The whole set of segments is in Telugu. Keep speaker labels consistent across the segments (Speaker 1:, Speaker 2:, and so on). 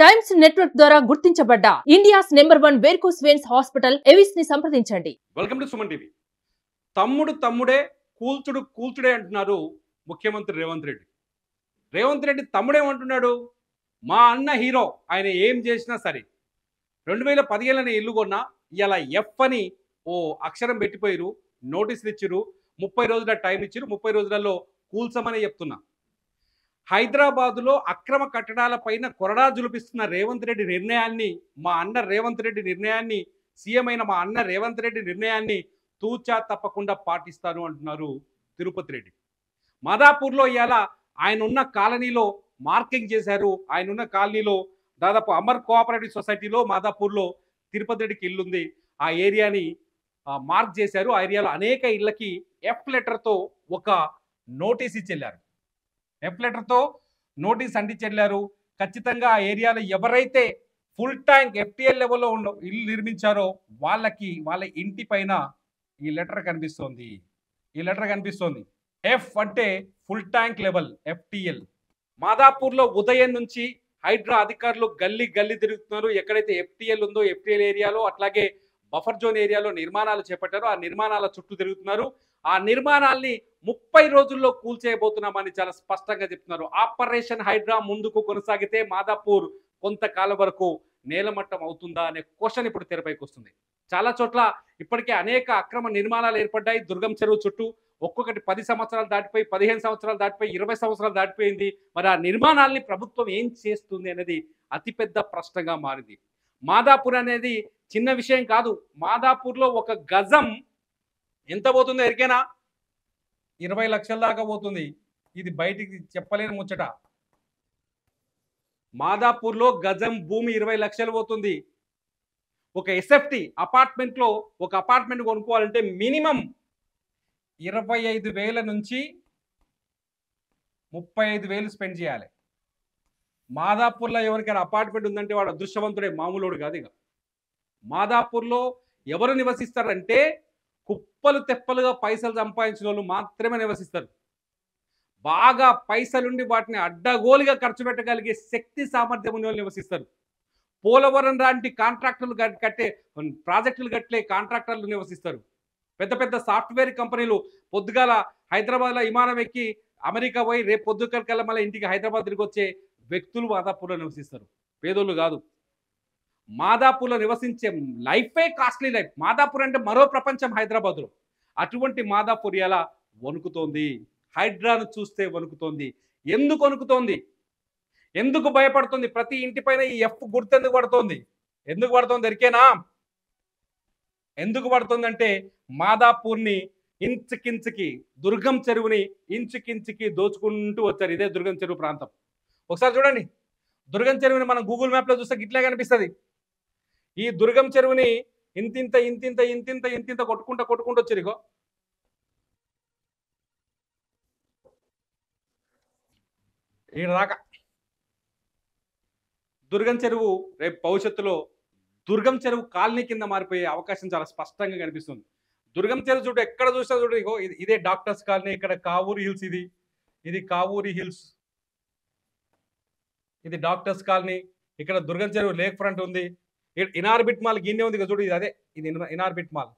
Speaker 1: టైమ్స్ నెట్వర్క్ ద్వారా గుర్తించబడ్డ India's number 1 varicose veins hospital ఎవిస్ ని సంప్రదించండి.
Speaker 2: Welcome to Suman TV. తమ్ముడు తమ్ముడే, కూల్చుడు కూల్చుడే అంటున్నారు ముఖ్యమంత్రి రేవంత్ రెడ్డి. రేవంత్ రెడ్డి తమ్ముడేమంటున్నాడు? మా అన్న హీరో, ఆయన ఏం చేసినా సరే 2017 ఇల్లు కొన్నా, ఇలా ఎఫ్ అని ఓ అక్షరం పెట్టిపోయారు, నోటీసులు ఇచ్చిరు, 30 రోజుల టైం ఇచ్చిరు, 30 రోజులలో కూల్చమని చెప్తున్నా. హైదరాబాదులో అక్రమ కట్టడాల పైన కొరడా జులిపిస్తున్న రేవంత్ రెడ్డి నిర్ణయాన్ని, మా అన్న రేవంత్ రెడ్డి నిర్ణయాన్ని, సీఎం అయిన మా అన్న రేవంత్ రెడ్డి నిర్ణయాన్ని తూచా తప్పకుండా పాటిస్తాను అంటున్నారు తిరుపతి రెడ్డి. మాదాపూర్లో ఇవాళ ఆయన ఉన్న కాలనీలో మార్కింగ్ చేశారు. ఆయన ఉన్న కాలనీలో దాదాపు అమర్ కోఆపరేటివ్ సొసైటీలో మాదాపూర్లో తిరుపతి రెడ్డికి ఇల్లుంది. ఆ ఏరియాని మార్క్ చేశారు. ఆ ఏరియాలో అనేక ఇళ్ళకి ఎఫ్ లెటర్తో ఒక నోటీస్ ఇచ్చి వెళ్ళారు. ఎఫ్ లెటర్తో నోటీస్ అంటించి వెళ్ళారు. ఖచ్చితంగా ఆ ఏరియాలో ఎవరైతే ఫుల్ ట్యాంక్ ఎఫ్టీఎల్ లెవెల్లో ఉన్న ఇల్లు నిర్మించారో వాళ్ళకి, వాళ్ళ ఇంటి పైన ఈ లెటర్ కనిపిస్తోంది. ఈ లెటర్ కనిపిస్తోంది. ఎఫ్ అంటే ఫుల్ ట్యాంక్ లెవెల్, ఎఫ్టీఎల్. మాదాపూర్లో ఉదయం నుంచి హైడ్రా అధికారులు గల్లీ గల్లీ తిరుగుతున్నారు. ఎక్కడైతే ఎఫ్టీఎల్ ఉందో ఎఫ్టీఎల్ ఏరియాలో, అట్లాగే బఫర్ జోన్ ఏరియాలో నిర్మాణాలు చేపట్టారు. ఆ నిర్మాణాల చుట్టూ తిరుగుతున్నారు. ఆ నిర్మాణాల్ని 30 రోజుల్లో కూల్చేయబోతున్నామని చాలా స్పష్టంగా చెప్తున్నారు. ఆపరేషన్ హైడ్రా ముందుకు కొనసాగితే మాదాపూర్ కొంతకాలం వరకు నేలమట్టం అవుతుందా అనే క్వశ్చన్ ఇప్పుడు తెరపైకి వస్తుంది. చాలా చోట్ల ఇప్పటికే అనేక అక్రమ నిర్మాణాలు ఏర్పడ్డాయి. దుర్గం చెరువు చుట్టూ ఒక్కొక్కటి 10 సంవత్సరాలు దాటిపోయి, 15 సంవత్సరాలు దాటిపోయి, 20 సంవత్సరాలు దాటిపోయింది. మరి ఆ నిర్మాణాలని ప్రభుత్వం ఏం చేస్తుంది అనేది అతిపెద్ద ప్రశ్నగా మారింది. మాదాపూర్ అనేది చిన్న విషయం కాదు. మాదాపూర్లో ఒక గజం ఎంత పోతుందో ఎరికేనా? 20 లక్షల దాకా పోతుంది. ఇది బయటికి చెప్పలేని ముచ్చట. మాదాపూర్లో గజం భూమి 20 లక్షలు పోతుంది. ఒక ఎస్ఎఫ్టీ అపార్ట్మెంట్లో ఒక అపార్ట్మెంట్ కొనుక్కోవాలంటే మినిమం 25,000 నుంచి 35,000 స్పెండ్ చేయాలి. మాదాపూర్లో ఎవరికైనా అపార్ట్మెంట్ ఉందంటే వాడు అదృష్టవంతుడే, మామూలుడు కాదు. ఇక మాదాపూర్లో ఎవరు నివసిస్తారంటే కుప్పలు తెప్పలుగా పైసలు సంపాదించిన వాళ్ళు మాత్రమే నివసిస్తారు. బాగా పైసలుండి వాటిని అడ్డగోలుగా ఖర్చు పెట్టగలిగే శక్తి సామర్థ్యం ఉన్న వాళ్ళు నివసిస్తారు. పోలవరం లాంటి కాంట్రాక్టర్లు కట్టే ప్రాజెక్టులు కట్టే కాంట్రాక్టర్లు నివసిస్తారు. పెద్ద పెద్ద సాఫ్ట్వేర్ కంపెనీలు పొద్దుగాల హైదరాబాద్లో విమానం ఎక్కి అమెరికా పోయి రేపు పొద్దుకల్లా మళ్ళీ ఇంటికి హైదరాబాద్ తిరిగి వచ్చే వ్యక్తులు మాదాపూర్లో నివసిస్తారు. పేదోళ్ళు కాదు. మాదాపూర్లో నివసించే లైఫే కాస్ట్లీ లైఫ్. మాదాపూర్ అంటే మరో ప్రపంచం హైదరాబాద్లో. అటువంటి మాదాపూర్ ఎలా వణుకుతోంది? హైడ్రాను చూస్తే వణుకుతోంది. ఎందుకు వణుకుతోంది? ఎందుకు భయపడుతుంది? ప్రతి ఇంటిపైన ఈ ఎఫ్ గుర్తు ఎందుకు పడుతోంది? ఎందుకు పడుతోంది ఎరికేనా? ఎందుకు పడుతుందంటే మాదాపూర్ని ఇంచుకించుకి, దుర్గం చెరువుని ఇంచుకించుకి దోచుకుంటూ వచ్చారు. ఇదే దుర్గం చెరువు ప్రాంతం. ఒకసారి చూడండి, దుర్గం చెరువుని మనం గూగుల్ మ్యాప్లో చూస్తే ఇట్లా కనిపిస్తుంది. ఈ దుర్గం చెరువుని ఇంతింత ఇంతింత ఇంతింత ఇంతింత కొట్టుకుంటూ వచ్చారు. ఇగో ఈ దాకా దుర్గం చెరువు రేపు భవిష్యత్తులో దుర్గం చెరువు కాలనీ కింద మారిపోయే అవకాశం చాలా స్పష్టంగా కనిపిస్తుంది. దుర్గం చెరువు చూడు, ఎక్కడ చూసినా చూడు, ఇగో ఇదే డాక్టర్స్ కాలనీ, ఇక్కడ కావూరి హిల్స్, ఇది కావూరి హిల్స్, ఇది డాక్టర్స్ కాలనీ, ఇక్కడ దుర్గం చెరువు లేక్ ఫ్రంట్ ఉంది, ఇనార్బిట్ మాల్ గిన్నె ఉంది చూడు, ఇది అదే, ఇది ఇనార్బిట్ మాల్.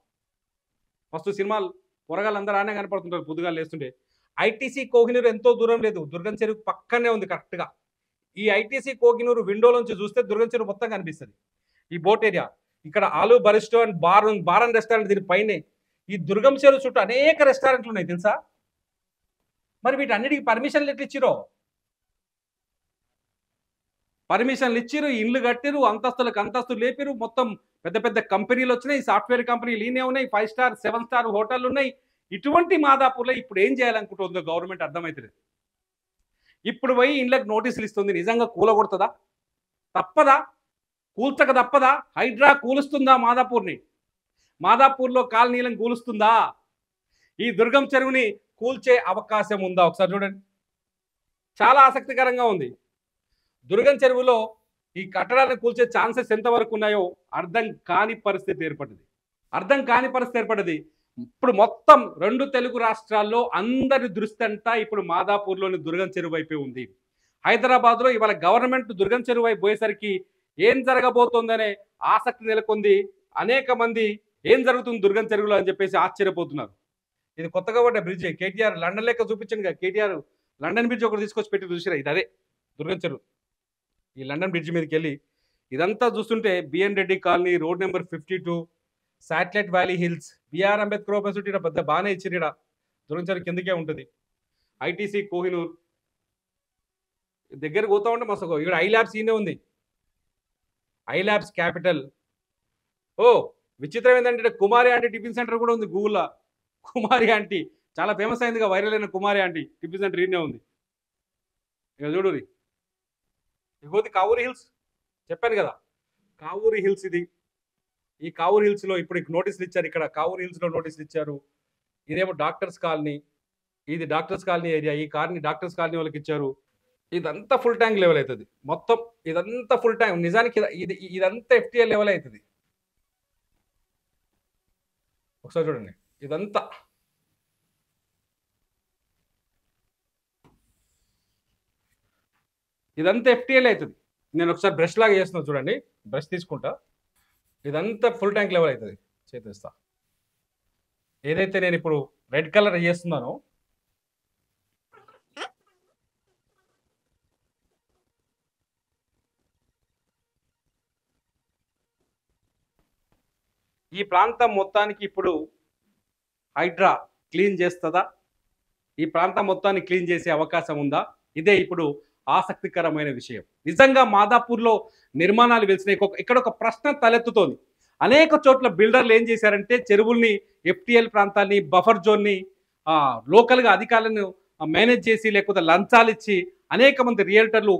Speaker 2: మస్తు సినిమాలు పొరగాలు అందరూ ఆనే కనపడుతుంటారు పొద్దుగాలు లేస్తుంటే. ఐటీసీ కోహినూరు ఎంతో దూరం లేదు, దుర్గం చెరువు పక్కనే ఉంది కరెక్ట్గా. ఈ ఐటీసీ కోహినూరు విండోలోంచి చూస్తే దుర్గం చెరువు మొత్తం కనిపిస్తుంది. ఈ బోట్ ఏరియా, ఇక్కడ ఆలు బరిస్టో అండ్ బార్ అండ్ రెస్టారెంట్ దీని పైనే. ఈ దుర్గం చెరువు చుట్టూ అనేక రెస్టారెంట్లు ఉన్నాయి తెలుసా? మరి వీటన్నిటికీ పర్మిషన్లు ఎట్లా ఇచ్చిరో? పర్మిషన్లు ఇచ్చిరు, ఇండ్లు కట్టిరు, అంతస్తులకు అంతస్తులు లేపిరు, మొత్తం పెద్ద పెద్ద కంపెనీలు వచ్చినాయి, సాఫ్ట్వేర్ కంపెనీలు ఈనే ఉన్నాయి, 5 స్టార్ 7 స్టార్ హోటళ్ళు ఉన్నాయి. ఇటువంటి మాదాపూర్లో ఇప్పుడు ఏం చేయాలనుకుంటుందో గవర్నమెంట్ అర్థమవుతుంది. ఇప్పుడు పోయి ఇండ్లకు నోటీసులు ఇస్తుంది. నిజంగా కూలగొడుతుందా? తప్పదా? కూల్చక తప్పదా? హైడ్రా కూలుస్తుందా మాదాపూర్ని? మాదాపూర్లో కాలనీలను కూలుస్తుందా? ఈ దుర్గం చెరువుని కూల్చే అవకాశం ఉందా? ఒకసారి చూడండి, చాలా ఆసక్తికరంగా ఉంది. దుర్గం చెరువులో ఈ కట్టడాలను కూల్చే ఛాన్సెస్ ఎంతవరకు ఉన్నాయో అర్థం కాని పరిస్థితి ఏర్పడింది. ఇప్పుడు మొత్తం 2 తెలుగు రాష్ట్రాల్లో అందరి దృష్టి అంతా ఇప్పుడు మాదాపూర్లోని దుర్గం చెరువు వైపే ఉంది. హైదరాబాద్లో ఇవాళ గవర్నమెంట్ దుర్గం చెరువు వైపు పోయేసరికి ఏం జరగబోతోందనే ఆసక్తి నెలకొంది. అనేక మంది ఏం జరుగుతుంది దుర్గం చెరువులో అని చెప్పేసి ఆశ్చర్యపోతున్నారు. ఇది కొత్తగా పడ్డ బ్రిడ్జ్. కేటీఆర్ లండన్ లెక్క చూపించండి కదా, కేటీఆర్ లండన్ బ్రిడ్జ్ ఒకటి తీసుకొచ్చి పెట్టి చూసిరా, ఇది అదే దుర్గం చెరువు. ఈ లండన్ బ్రిడ్జ్ మీదకి వెళ్ళి ఇదంతా చూస్తుంటే BN Reddy colony, road number 52, satellite valley hills, BR Ambedkar open city పెద్ద బాగానే ఇచ్చిరా. దుర్గం చెరువు కిందకే ఉంటుంది. ఐటీసీ కోహినూర్ దగ్గర పోతా ఉంటే మస్తు. ఇక్కడ ఐ ల్యాబ్స్ ఈయనే ఉంది, ఐ ల్యాబ్స్ క్యాపిటల్. ఓ విచిత్రం ఏంటంటే కుమారి ఆంటీ టిఫిన్ సెంటర్ కూడా ఉంది గూగుల్లో. కుమారి ఆంటీ చాలా ఫేమస్ అయిందిగా, వైరల్ అయిన కుమారి ఆంటీ టిఫిన్ సెంటర్ ఈయనే ఉంది. ఇక చూడు, ఇగోది కావూరి హిల్స్ చెప్పాను కదా, కావూరి హిల్స్ ఇది. ఈ కావూరి హిల్స్లో ఇప్పుడు నోటీసులు ఇచ్చారు. ఇక్కడ కావూరి హిల్స్లో నోటీసులు ఇచ్చారు. ఇదేమో డాక్టర్స్ కాలనీ, ఇది డాక్టర్స్ కాలనీ ఏరియా. ఈ కార్ని డాక్టర్స్ కాలనీ వాళ్ళకి ఇచ్చారు. ఇదంతా ఫుల్ ట్యాంక్ లెవెల్ అవుతుంది మొత్తం. ఇదంతా ఫుల్ ట్యాంక్, నిజానికి ఇదంతా ఎఫ్టీఎల్ లెవెల్ అవుతుంది. ఒకసారి చూడండి, ఇదంతా ఎఫ్టీఎల్ అవుతుంది. నేను ఒకసారి బ్రష్ లాగా చేస్తున్నా చూడండి, బ్రష్ తీసుకుంటా. ఇదంతా ఫుల్ ట్యాంక్ లెవెల్ అవుతుంది. చేతిస్తా. ఏదైతే నేను ఇప్పుడు రెడ్ కలర్ చేస్తున్నానో ఈ ప్రాంతం మొత్తానికి ఇప్పుడు హైడ్రా క్లీన్ చేస్తుందా? ఈ ప్రాంతం మొత్తాన్ని క్లీన్ చేసే అవకాశం ఉందా? ఇదే ఇప్పుడు ఆసక్తికరమైన విషయం. నిజంగా మాదాపూర్లో నిర్మాణాలు వెలిసినాయి. ఇక్కడ ఒక ప్రశ్న తలెత్తుతోంది. అనేక చోట్ల బిల్డర్లు ఏం చేశారంటే చెరువుల్ని, ఎఫ్టీఎల్ ప్రాంతాన్ని, బఫర్ జోన్ని లోకల్గా అధికారులను మేనేజ్ చేసి లేకపోతే లంచాలు ఇచ్చి అనేక మంది రియల్టర్లు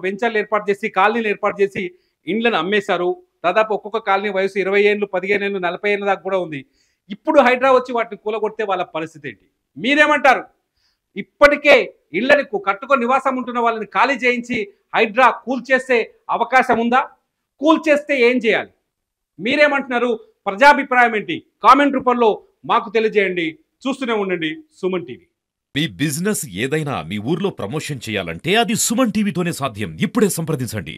Speaker 2: వెంచర్లు ఏర్పాటు చేసి ఇండ్లను అమ్మేశారు. దాదాపు ఒక్కొక్క కాలనీ వయసు 20 ఏళ్ళు, 15 ఏళ్ళు, 40 ఏళ్ళ దాకా కూడా ఉంది. ఇప్పుడు హైడ్రా వచ్చి వాటిని కూలగొడితే వాళ్ళ పరిస్థితి ఏంటి? మీరేమంటారు? ఇప్పటికే ఇళ్లని కట్టుకొని నివాసం ఉంటున్న వాళ్ళని ఖాళీ చేయించి హైడ్రా కూల్ చేసే అవకాశం ఉందా? కూల్ చేస్తే ఏం చేయాలి? మీరేమంటున్నారు? ప్రజాభిప్రాయం ఏంటి? కామెంట్ రూపంలో మాకు తెలియజేయండి. చూస్తూనే ఉండండి సుమన్ టీవీ.
Speaker 3: మీ బిజినెస్ ఏదైనా మీ ఊర్లో ప్రమోషన్ చేయాలంటే అది సుమన్ టీవీతోనే సాధ్యం. ఇప్పుడే సంప్రదించండి.